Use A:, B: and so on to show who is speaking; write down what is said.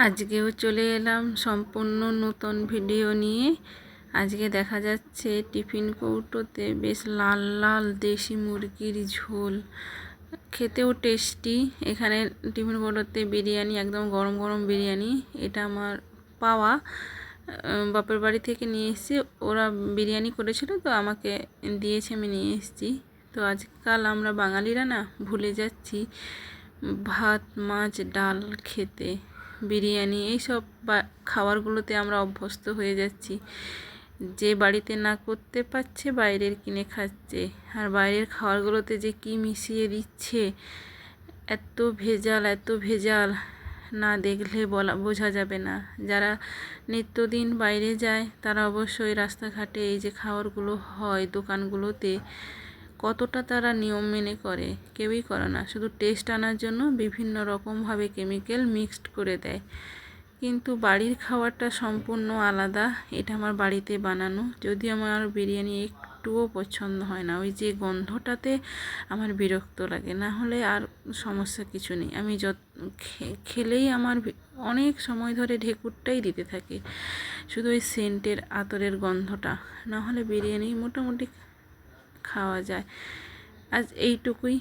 A: আজকেও চলে এলাম সম্পূর্ণ নতুন ভিডিও নিয়ে। আজকে দেখা যাচ্ছে টিফিন কৌটোতে বেশ লাল লাল দেশি মুরগির ঝোল, খেতেও টেস্টি। এখানে টিফিন কৌটোতে বিরিয়ানি, একদম গরম গরম বিরিয়ানি। এটা আমার পাওয়া, বাপের বাড়ি থেকে নিয়ে এসেছি। ওরা বিরিয়ানি করেছিল তো আমাকে দিয়েছে, আমি নিয়ে এসেছি। তো আজকাল আমরা বাঙালিরা না ভুলে যাচ্ছি ভাত, মাছ, ডাল খেতে। বিরিয়ানি এইসব খাবারগুলোতে আমরা অভ্যস্ত হয়ে যাচ্ছি। যে বাড়িতে না করতে পারছে বাইরের কিনে খাচ্ছে। আর বাইরের খাবারগুলোতে যে কি মিশিয়ে দিচ্ছে, এত ভেজাল এত ভেজাল, না দেখলে বোঝা যাবে না। যারা নিত্যদিন বাইরে যায় তারা অবশ্যই রাস্তাঘাটে এই যে খাবারগুলো হয় দোকানগুলোতে, কতটা তারা নিয়ম মেনে করে। কেউই করে না, শুধু টেস্ট আনার জন্য বিভিন্ন রকমভাবে কেমিক্যাল মিক্সড করে দেয়। কিন্তু বাড়ির খাবারটা সম্পূর্ণ আলাদা। এটা আমার বাড়িতে বানানো, যদিও আমার বিরিয়ানি একটুও পছন্দ হয় না। ওই যে গন্ধটাতে আমার বিরক্ত লাগে, না হলে আর সমস্যা কিছু নেই। আমি খেলেই আমার অনেক সময় ধরে ঢেকুরটাই দিতে থাকে, শুধু ওই সেন্টের আতরের গন্ধটা, না হলে বিরিয়ানি মোটামুটি খাওয়া যায়। আজ এইটুকুই।